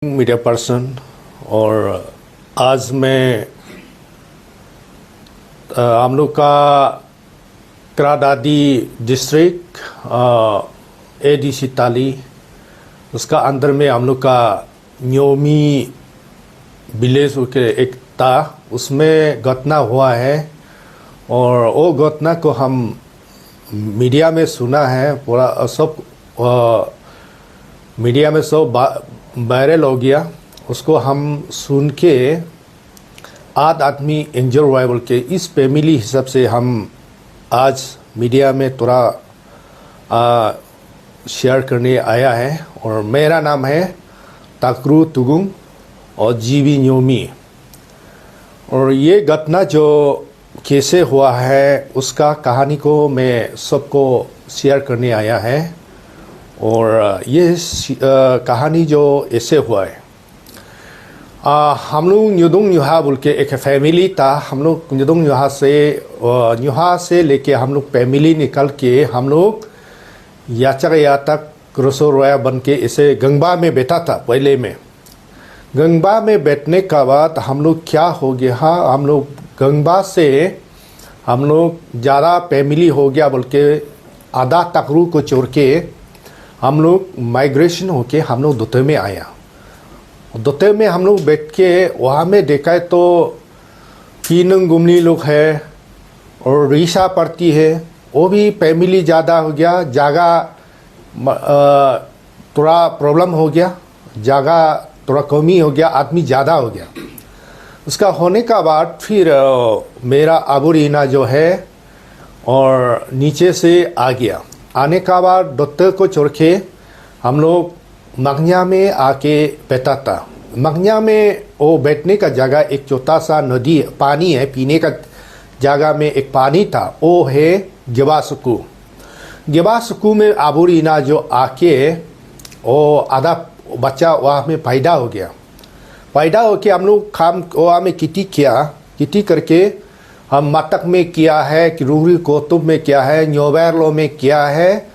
Media person और आज मैं हम लोग का क्रादादी डिस्ट्रिक्ट एडीसी ताली उसका अंदर में हम लोग का न्योमी विलेज के एक था, उसमें घटना हुआ है और वो घटना को हम मीडिया में सुना है। पूरा सब मीडिया में सब वायरल हो गया। उसको हम सुन के आठ आदमी इंजर हुआ बोल के इस फैमिली हिसाब से हम आज मीडिया में थोड़ा शेयर करने आया है। और मेरा नाम है ताकरू तुगुंग और जीवी न्योमी। और ये घटना जो कैसे हुआ है उसका कहानी को मैं सबको शेयर करने आया है। और ये कहानी जो ऐसे हुआ है, हम लोग न्यूदुंग न्यूहा बोल के एक फैमिली था। हम लोग न्यूदुंग न्यूहा से लेके हम लोग फैमिली निकल के हम लोग याचगया तक क्रोसो रोया बन के ऐसे गंगबा में बैठा था। पहले में गंगबा में बैठने का बाद हम लोग क्या हो गया, हम लोग गंगबा से हम लोग ज़्यादा फैमिली हो गया बोल के आधा तकरू को छोड़ के हम लोग माइग्रेशन होके हम लोग दोते में आया। दोते में हम लोग बैठ के वहाँ में देखा है तो कीनंग गुमनी लोग है और रीशा पड़ती है, वो भी फैमिली ज़्यादा हो गया। जगह थोड़ा प्रॉब्लम हो गया, जगह थोड़ा कमी हो गया, आदमी ज़्यादा हो गया। उसका होने का बाद फिर मेरा अबूरीना जो है और नीचे से आ गया। आने का बाद डॉक्टर को छोड़ के हम लोग मगनिया में आके बैठा था। मगनिया में वो बैठने का जगह एक छोटा सा नदी पानी है, पीने का जगह में एक पानी था, वो है गिबासुकू। गिबासुकू में अबूरीना जो आके वो आधा बच्चा वहाँ में पैदा हो गया। पैदा होके हम लोग खाम वहाँ में किटी किया, किटी करके हम मतक में किया है, रूरी कोतुब में किया है, न्योबैरलो में किया है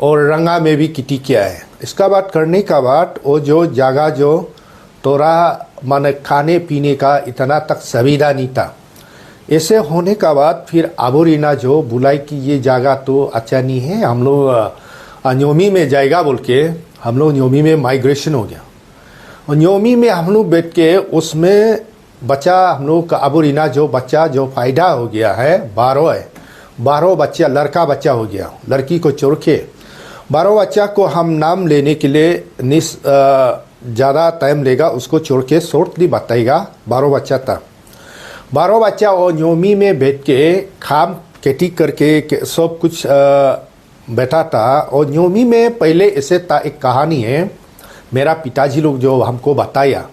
और रंगा में भी किटी किया है। इसका बाद करने का बाद वो जो जगह जो थोड़ा माने खाने पीने का इतना तक सुविधा नहीं था। ऐसे होने का बाद फिर अबूरीना जो बुलाई कि ये जगह तो अच्छा नहीं है, हम लोग न्योमी में जाएगा बोल के हम लोग न्योमी में माइग्रेशन हो गया। और न्योमी में हम लोग बैठ के उसमें बच्चा हम लोग का अबूरीना जो बच्चा जो पैदा हो गया है 12 है, 12 बच्चा लड़का बच्चा हो गया। लड़की को छोड़ के 12 बच्चा को हम नाम लेने के लिए ज़्यादा टाइम लेगा, उसको छोड़ के शॉर्टली बताएगा। 12 बच्चा था, 12 बच्चा और न्योमी में बैठ के खाम खेती करके सब कुछ बैठा था। और न्योमी में पहले ऐसे था, एक कहानी है मेरा पिताजी लोग जो हमको बताया।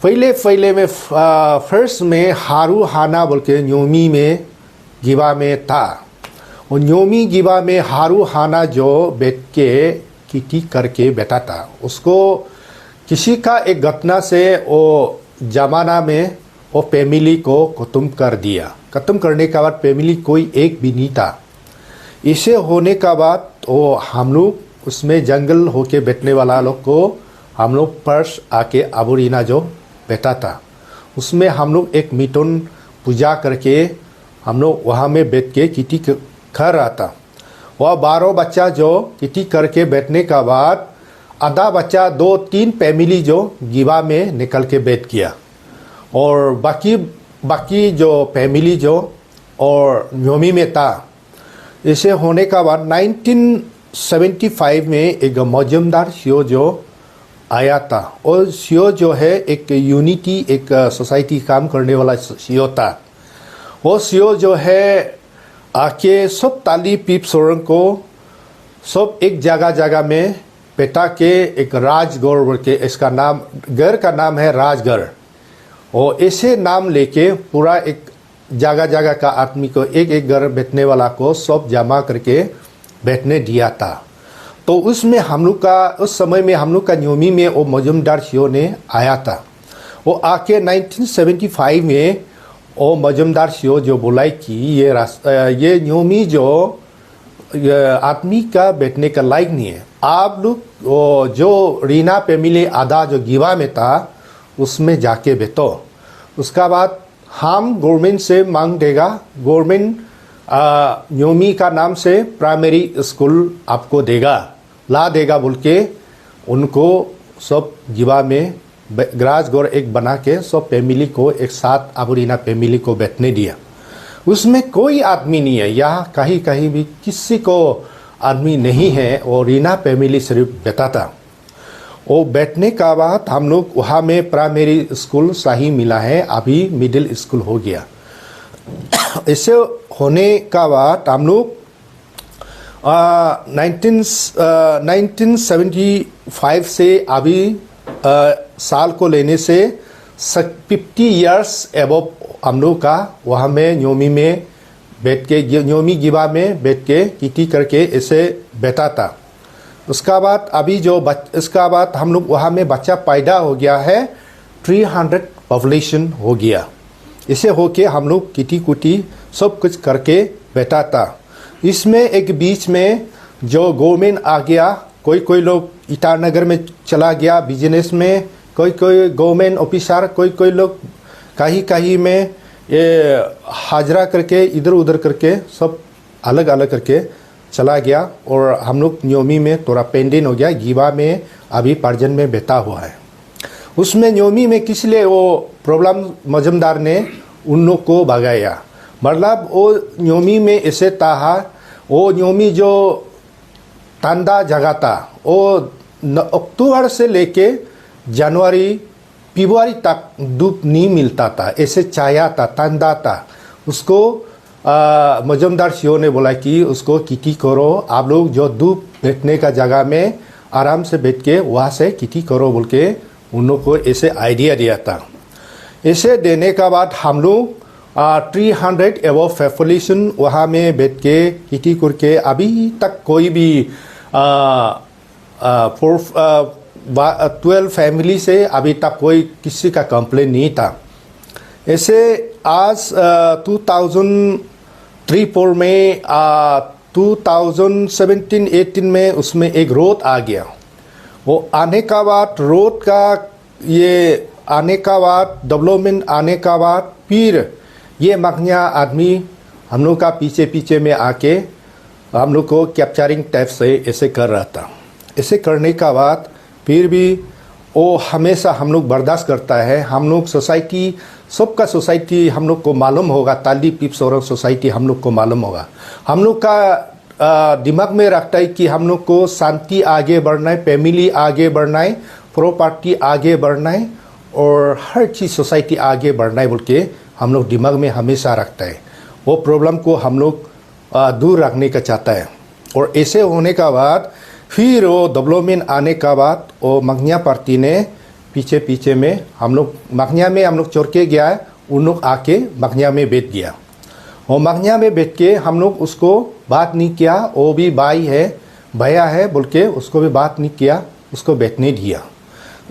पहले में फर्स्ट में हारू हाना बोल के न्योमी में गिबा में था। और न्योमी गिबा में हारू हाना जो बैठ के किटी करके बैठा था, उसको किसी का एक घटना से वो जमाना में वो फैमिली को खत्म कर दिया। खत्म करने के बाद फैमिली कोई एक भी नहीं था। इसे होने का बाद वो हम लोग उसमें जंगल होके बैठने वाला लोग को हम लोग पर्स आके अबूरीना जो बैठा था, उसमें हम लोग एक मिथुन पूजा करके हम लोग वहाँ में बैठ के किटी कर रहा था। वह 12 बच्चा जो किटी करके बैठने का बाद आधा बच्चा 2-3 फैमिली जो गिबा में निकल के बैठ गया। और बाकी जो फैमिली जो और न्योमी में था। ऐसे होने का बाद 1975 में एक मौजमदार सीओ जो आया था। और सीओ जो है एक यूनिटी एक सोसाइटी काम करने वाला सीओ था। वो सीओ जो है आके सब ताली पीप सोरंग को सब एक जगह में बैठा के एक राजगढ़ बोल के, इसका नाम घर का नाम है राजगढ़। और ऐसे नाम लेके पूरा एक जगह का आदमी को एक घर बैठने वाला को सब जमा करके बैठने दिया था। तो उसमें हम लोग का उस समय में हम लोग का न्योमी में वो मौजमदार सीओ ने आया था। वो आके 1975 में वो मौजमदार सीओ जो बोला कि ये न्योमी जो आदमी का बैठने का लायक नहीं है, आप लोग वो जो रीना फैमिली आधा जो गिवा में था उसमें जाके बैठो। उसका बाद हम गवर्नमेंट से मांग देगा, गवर्नमेंट न्योमी का नाम से प्राइमरी स्कूल आपको देगा, ला देगा बोल के उनको सब गिवा में ग्रास गोर एक बना के सब फैमिली को एक साथ अबोरीना फैमिली को बैठने दिया। उसमें कोई आदमी नहीं है, यहाँ कहीं कहीं भी किसी को आदमी नहीं है, और रीना फैमिली सिर्फ बैठा था। वो बैठने का बाद हम लोग वहाँ में प्राइमरी स्कूल सही मिला है, अभी मिडिल स्कूल हो गया। ऐसे होने का बाद हम लोग 1975 से अभी साल को लेने से 50 इयर्स एबव हम लोग का वहाँ में न्योमी में बैठ के, न्योमी गिवा में बैठ के किटी करके ऐसे बैठा था। उसका बाद अभी इसका बाद हम लोग वहाँ में बच्चा पैदा हो गया है, 300 पॉपुलेशन हो गया। इसे होके हम लोग किटी कुटी सब कुछ करके बैठा था। इसमें एक बीच में जो गवर्नमेंट आ गया, कोई लोग ईटानगर में चला गया बिजनेस में, कोई गवर्नमेंट ऑफिसर, कोई लोग कहीं में ये हाजरा करके इधर उधर करके सब अलग अलग करके चला गया, और हम लोग न्योमी में थोड़ा पेंडिंग हो गया। गिवा में अभी पर्जन में बैठा हुआ है। उसमें न्योमी में किस लिए वो प्रॉब्लम मजमदार ने उन लोग को भगाया, मतलब वो न्योमी में ऐसे था, वो न्योमी जो ठंडा जगह था वो अक्टूबर से लेके जनवरी फरवरी तक धूप नहीं मिलता था, ऐसे छाया था, ठंडा था। उसको मजमदार सीओ ने बोला कि उसको किटी करो, आप लोग जो धूप बैठने का जगह में आराम से बैठ के वहाँ से किटी करो बोल के उन लोग को ऐसे आइडिया दिया था। ऐसे देने का बाद हम लोग 300 एबव पॉपुलेशन वहाँ में बैठ के किटी करके अभी तक कोई भी 12 फैमिली से अभी तक कोई किसी का कंप्लेन नहीं था। ऐसे आज 2003-4 में 2017-18 में उसमें एक रोड आ गया। वो आने का बाद रोड का ये आने का बाद डेवलपमेंट आने का बाद फिर ये मखनिया आदमी हम लोग का पीछे में आके हम लोग को कैप्चरिंग टाइप से ऐसे कर रहा था। ऐसे करने का बाद फिर भी वो हमेशा हम लोग बर्दाश्त करता है। हम लोग सोसाइटी, सबका सोसाइटी हम लोग को मालूम होगा, ताली पिप्स और सोसाइटी हम लोग को मालूम होगा। हम लोग का दिमाग में रखता है कि हम लोग को शांति आगे बढ़ना है, फैमिली आगे बढ़ना है, प्रॉपर्टी आगे बढ़ना है, और हर चीज़ सोसाइटी आगे बढ़ना है बोल के हम लोग दिमाग में हमेशा रखता है। वो प्रॉब्लम को हम लोग दूर रखने का चाहता है। और ऐसे होने का बाद फिर वो डेवलपमेंट आने का बाद वो मखनिया पार्टी ने पीछे में हम लोग मखनिया में हम लोग चोर के गया है, उन लोग आके मखनिया में बैठ गया। और मखनिया में बैठ के हम लोग उसको बात नहीं किया, वो भी भाई है भैया है बोल के उसको भी बात नहीं किया, उसको बैठने दिया।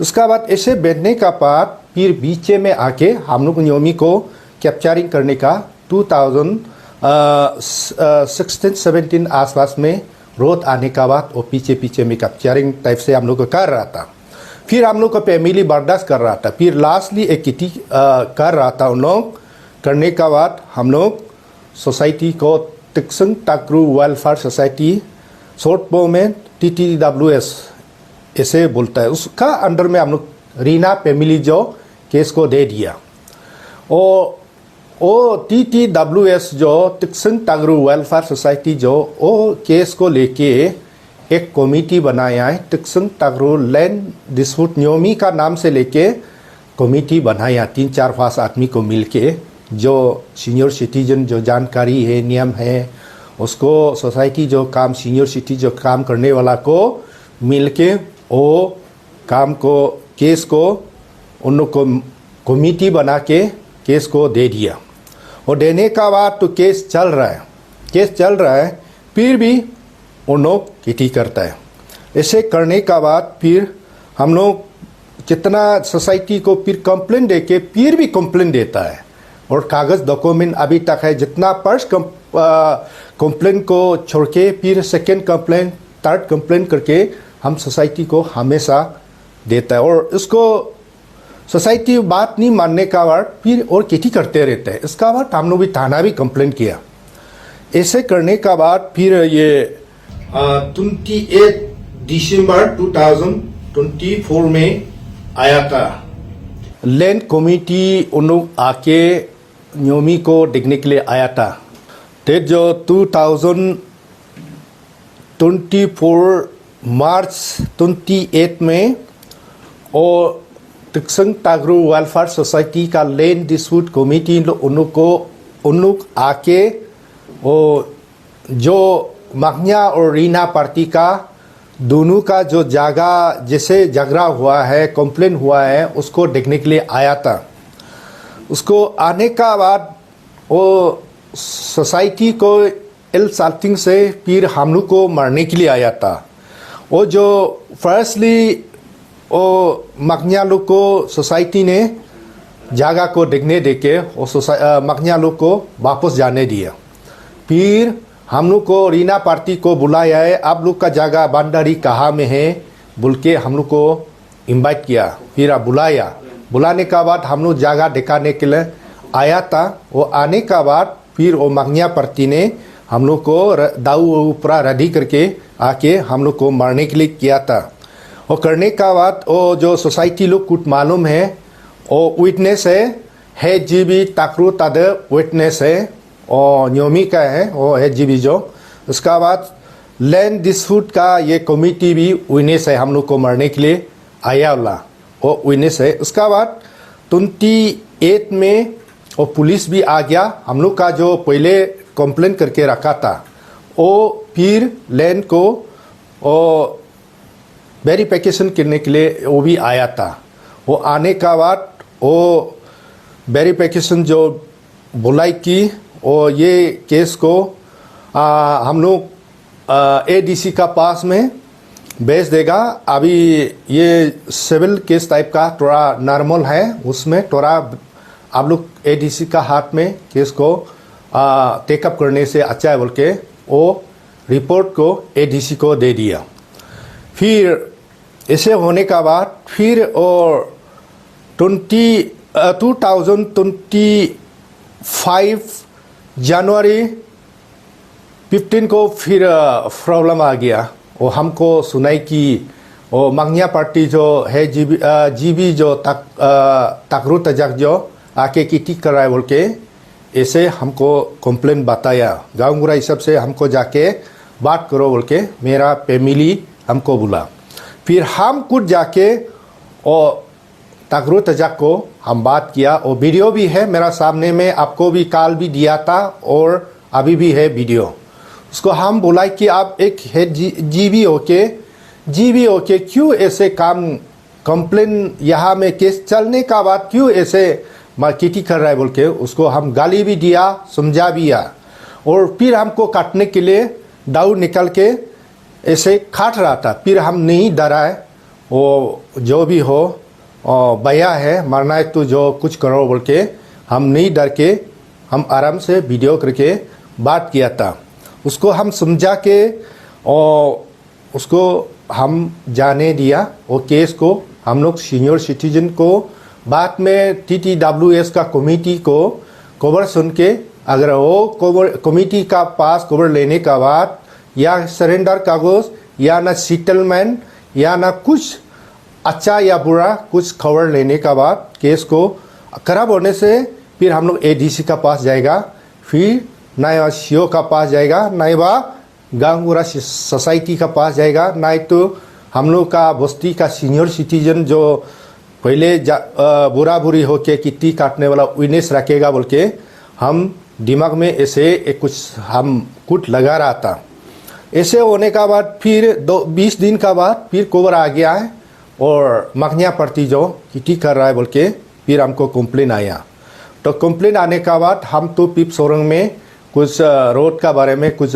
उसका बाद ऐसे बैठने का बाद फिर बीच में आके हम लोग न्योमी को कैप्चरिंग करने का 2016-17 आसपास में रोड आने का बाद वो पीछे में कैप्चरिंग टाइप से हम लोग को कर रहा था। फिर हम लोग का फैमिली बर्दाश्त कर रहा था। फिर लास्टली एक किटी कर रहा था उन लोग। करने का बाद हम लोग सोसाइटी को तिक्संग टाकरू वेलफेयर सोसाइटी शॉर्ट फॉर्म में TTWS ऐसे बोलता है, उसका अंडर में हम लोग रीना फैमिली जो केस को दे दिया। और वो TTWS जो तिक्संग टाकरू वेलफेयर सोसाइटी जो वो केस को लेके एक कमेटी बनाया है, तिक्संग टाकरू लैंड डिस्प्यूट न्योमी का नाम से लेके कमेटी बनाया 3-4-5 आदमी को मिलके, जो सीनियर सिटीजन जो जानकारी है, नियम है, उसको सोसाइटी जो काम सीनियर सिटी जो काम करने वाला को मिलके वो काम को केस को उन लोग को कमेटी बना के केस को दे दिया। और देने का बाद तो केस चल रहा है, फिर भी उन लोग किटी करता है। ऐसे करने का बाद फिर हम लोग कितना सोसाइटी को फिर कंप्लेन दे के फिर भी कंप्लेन देता है, और कागज़ डॉक्यूमेंट अभी तक है। जितना फर्स्ट कंप्लेन को छोड़ के फिर सेकेंड कंप्लेन, थर्ड कंप्लेन करके हम सोसाइटी को हमेशा देता है। और इसको सोसाइटी बात नहीं मानने का बाद फिर और खेती करते रहते हैं। इसका बाद हम लोग भी थाना भी कंप्लेंट किया। ऐसे करने का बाद फिर ये 28 दिसंबर 2024 में आया था। लैंड कमिटी उन लोग आके न्योमी को देखने के लिए आया था। डेट जो 2024 मार्च 28 में और तिक्संग तागरू वेलफेयर सोसाइटी का लैंड डिस्प्यूट कमेटी उन लोग आके वो जो मखनिया और रीना पार्टी का दोनों का जो जगह जैसे झगड़ा हुआ है, कंप्लेन हुआ है, उसको देखने के लिए आया था। उसको आने का बाद वो सोसाइटी को इल साल्टिंग से फिर हम लोग को मारने के लिए आया था। वो जो फर्स्टली वो मखनिया लोग को सोसाइटी ने जगह को देखने देके वो मखनिया लोग को वापस जाने दिया। फिर हम लोग को रीना पार्टी को बुलाया है, आप लोग का जगह बांडारी कहाँ में है बोल के हम लोग को इनवाइट किया। फिर आप बुलाने का बाद हम लोग जगह दिखाने के लिए आया था। वो आने का बाद फिर वो मखनिया पार्टी ने हम लोग को दाऊ ऊपरा रेडी करके आके हम लोग को मारने के लिए किया था। वो करने का बाद वो जो सोसाइटी लोग कुछ मालूम है, वो विटनेस है जीबी ताकरू तादे विटनेस है और न्योमी का है वो है जीबी जो। उसका बाद लैंड डिस्प्यूट का ये कमिटी भी विटनेस है, हम लोग को मारने के लिए आया वाला वो विटनेस है। उसका बाद 28 में वो पुलिस भी आ गया। हम लोग का जो पहले कंप्लेन करके रखा था वो फिर लैंड को वेरिफिकेशन करने के लिए वो भी आया था। वो आने का बाद वो वेरिफिकेशन जो बुलाई की और ये केस को हम लोग एडीसी का पास में भेज देगा। अभी ये सिविल केस टाइप का थोड़ा नॉर्मल है, उसमें थोड़ा आप लोग एडीसी का हाथ में केस को टेकअप करने से अच्छा है बोल के वो रिपोर्ट को एडीसी को दे दिया। फिर ऐसे होने का बाद फिर और 2025 जनवरी 15 को फिर प्रॉब्लम आ गया। वो हमको सुनाई कि वो मखनिया पार्टी जो है जीबी जो ताकरू तजक जो आके किटी कर रहा है बोल के ऐसे हमको कंप्लेन बताया। गाँव गुरा हिसाब से हमको जाके बात करो बोल के मेरा फैमिली हमको बुला। फिर हम खुद जाके और ताकरू तजक को हम बात किया। और वीडियो भी है मेरा सामने में, आपको भी कॉल भी दिया था और अभी भी है वीडियो। उसको हम बोला कि आप एक है जीबी होके क्यों ऐसे काम कंप्लेन यहाँ में केस चलने का बाद क्यों ऐसे मार्केटिंग कर रहा है बोल के उसको हम गाली भी दिया, समझा भी दिया। और फिर हमको काटने के लिए दाऊ निकल के ऐसे काट रहा था। फिर हम नहीं डरा है, वो जो भी हो भैया है मरना है तो जो कुछ करो बोल के हम नहीं डर के हम आराम से वीडियो करके बात किया था। उसको हम समझा के और उसको हम जाने दिया। वो केस को हम लोग सीनियर सिटीजन को बाद में TTWS का कमेटी को कवर सुन के अगर वो कमेटी का पास कवर लेने का बाद या सरेंडर कागज या ना सेटलमेंट या ना कुछ अच्छा या बुरा कुछ खबर लेने का बाद केस को खराब होने से फिर हम लोग एडीसी का पास जाएगा, फिर ना सीओ का पास जाएगा, ना गाँव गुरा सोसाइटी का पास जाएगा, ना तो हम लोग का बस्ती का सीनियर सिटीजन जो पहले बुरा बुरी होके किट्टी काटने वाला विटनेस रखेगा बोल के हम दिमाग में ऐसे कुछ हम कुछ लगा रहा था। ऐसे होने का बाद फिर 20 दिन का बाद फिर कवर आ गया है और मखनिया पार्टी जो किटी कर रहा है बोल के फिर हमको कंप्लेन आया। तो कंप्लेन आने का बाद हम तो पिप सोरंग में कुछ रोड का बारे में कुछ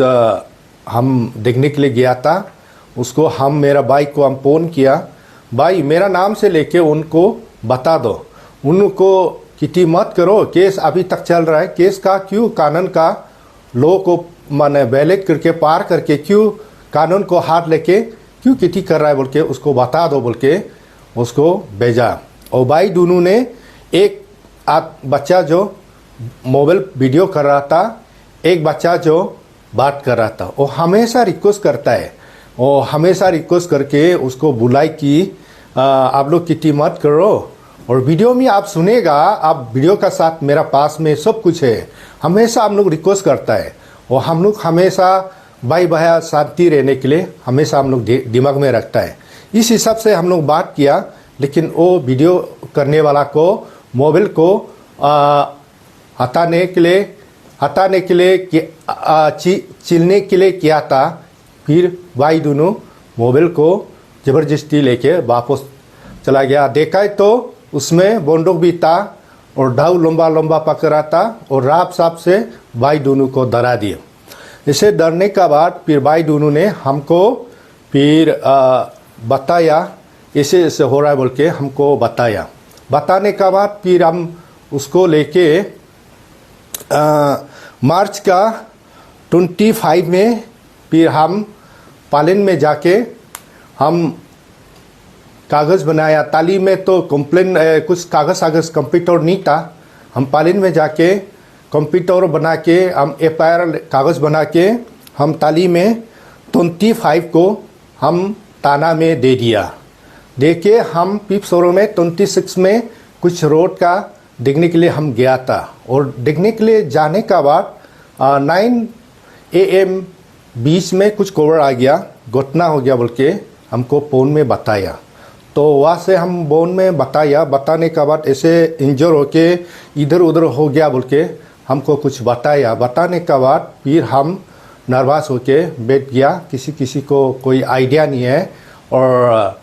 हम देखने के लिए गया था। उसको हम मेरा भाई को हम फ़ोन किया, भाई मेरा नाम से लेके उनको बता दो, उनको किटी मत करो, केस अभी तक चल रहा है, केस का क्यों कानून का लो को माने बैलेट करके पार करके क्यों कानून को हाथ लेके क्यों किटी कर रहा है बोल के उसको बता दो बोल के उसको भेजा। और भाई दोनों ने एक बच्चा जो मोबाइल वीडियो कर रहा था, एक बच्चा जो बात कर रहा था, वो हमेशा रिक्वेस्ट करता है, वो हमेशा रिक्वेस्ट करके उसको बुलाई कि आप लोग किटी मत करो। और वीडियो में आप सुनेगा, आप वीडियो का साथ मेरा पास में सब कुछ है, हमेशा हम लोग रिक्वेस्ट करता है। और हम लोग हमेशा भाई भाया शांति रहने के लिए हमेशा हम लोग दिमाग में रखता है। इस हिसाब से हम लोग बात किया, लेकिन वो वीडियो करने वाला को मोबाइल को हटाने के लिए चिलने के लिए किया था। फिर भाई दोनों मोबाइल को ज़बरदस्ती लेके वापस चला गया। देखा है तो उसमें बंदूक भी था और ढाऊ लंबा लंबा पकड़ा था और राप साप से भाई दोनों को डरा दिया। इसे डरने का बाद फिर भाई दोनों ने हमको फिर बताया ऐसे ऐसे हो रहा है बोल के हमको बताया। बताने का बाद फिर हम उसको लेके मार्च का 25 में फिर हम पालन में जाके हम कागज़ बनाया। ताली में तो कंप्लेन कुछ कागज़ कंप्यूटर नहीं था। हम पालन में जाके कंप्यूटर बना के हम FIR कागज़ बना के हम ताली में 25 को हम थाना में दे दिया। दे के हम पिपसोरो में 26 में कुछ रोड का देखने के लिए हम गया था। और देखने के लिए जाने का बाद 9 AM बीच में कुछ खबर आ गया, घटना हो गया बोल के हमको फ़ोन में बताया। तो वहाँ से हम फोन में बताने का बाद ऐसे इंजर होके इधर उधर हो गया बोल के हमको कुछ बताया। बताने का बाद फिर हम नर्वस होके बैठ गया, किसी को कोई आइडिया नहीं है। और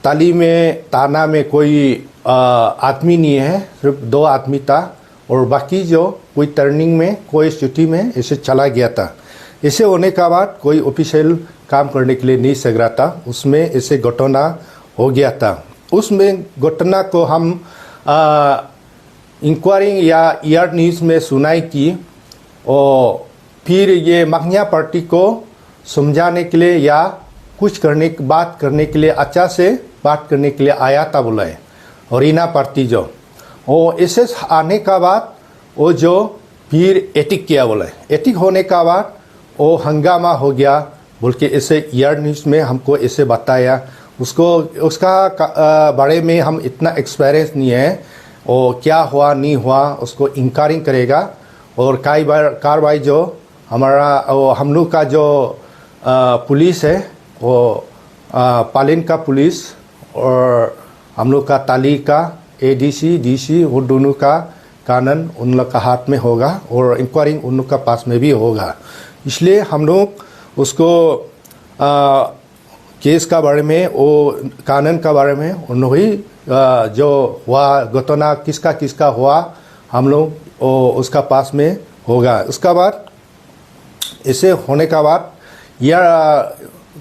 ताली में थाना में कोई आदमी नहीं है, सिर्फ 2 आदमी था और बाकी जो कोई टर्निंग में कोई सिटी में ऐसे चला गया था। ऐसे होने का बाद कोई ऑफिशियल काम करने के लिए नहीं सक रहा था। उसमें ऐसे घटना हो गया था। उसमें घटना को हम इंक्वायरी या ER न्यूज़ में सुनाई की। और फिर ये मखनिया पार्टी को समझाने के लिए या कुछ बात करने के लिए अच्छा से बात करने के लिए आया था बोला है। और रीना पार्टी जो वो ऐसे आने का बाद वो जो फिर एटिक किया बोला है। एटिक होने का बाद वो हंगामा हो गया बोल के ऐसे ER न्यूज़ में हमको ऐसे बताया। उसका बारे में हम इतना एक्सपीरियंस नहीं है, और क्या हुआ नहीं हुआ उसको इंक्वायरी करेगा। और कार्रवाई जो हम लोग का जो पुलिस है वो पालन का पुलिस और हम लोग का ताली का ADC DC वो दोनों का कानून उन लोग का हाथ में होगा और इंक्वायरी उन लोग का पास में भी होगा। इसलिए हम लोग उसको केस का बारे में, वो कानून का बारे में उन्होंने जो हुआ घटना किसका हुआ हम लोग उसका पास में होगा। उसका बाद ऐसे होने का बाद यह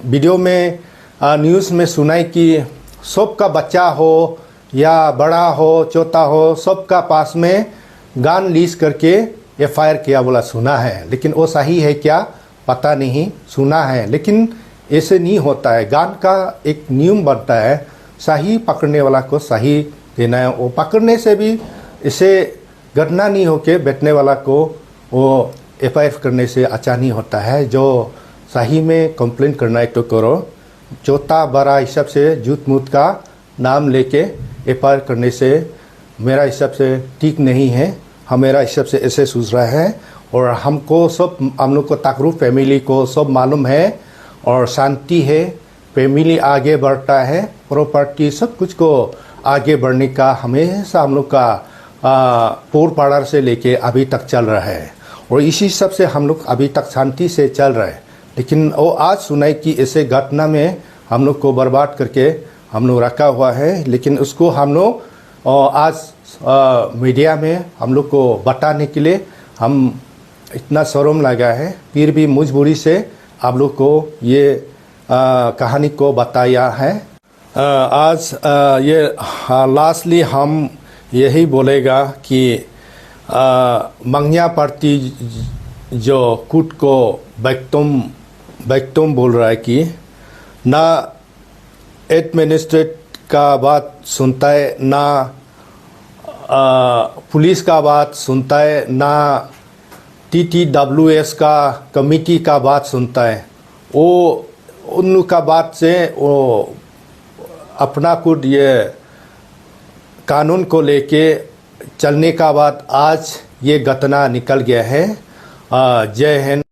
वीडियो में न्यूज़ में सुनाई कि सबका बच्चा हो या बड़ा हो छोटा हो सबका पास में गन लीज करके FIR किया बोला सुना है। लेकिन वो सही है क्या पता नहीं, सुना है। लेकिन ऐसे नहीं होता है। गन का एक नियम बनता है, सही पकड़ने वाला को सही देना है। वो पकड़ने से भी इसे घटना नहीं होके बैठने वाला को वो FIR करने से अच्छा नहीं होता है। जो सही में कंप्लेन करना है तो करो, छोटा बड़ा हिसाब से झूठ मूठ का नाम लेके FIR करने से मेरा हिसाब से ठीक नहीं है। मेरा हिसाब से ऐसे सोच रहा है। और हमको सब, हम लोग को ताकरू फैमिली को सब मालूम है और शांति है, फैमिली आगे बढ़ता है, प्रॉपर्टी सब कुछ को आगे बढ़ने का हमेशा हम लोग का पूर्व पाड़र से लेके अभी तक चल रहा है। और इसी सब से हम लोग अभी तक शांति से चल रहे हैं। लेकिन वो आज सुनाई कि ऐसे घटना में हम लोग को बर्बाद करके हम लोग रखा हुआ है। लेकिन उसको हम लोग आज मीडिया में हम लोग को बताने के लिए हम इतना शर्म लगा है, फिर भी मजबूरी से आप लोग को ये कहानी को बताया है। आज ये लास्टली हम यही बोलेगा कि मंगनिया पार्टी जो खुद को बैक्तुम बोल रहा है कि ना एडमिनिस्ट्रेट का बात सुनता है, ना पुलिस का बात सुनता है, ना TTWS का कमिटी का बात सुनता है। वो उनका बात से वो अपना खुद ये कानून को लेके चलने का बाद आज ये घटना निकल गया है। जय हिंद।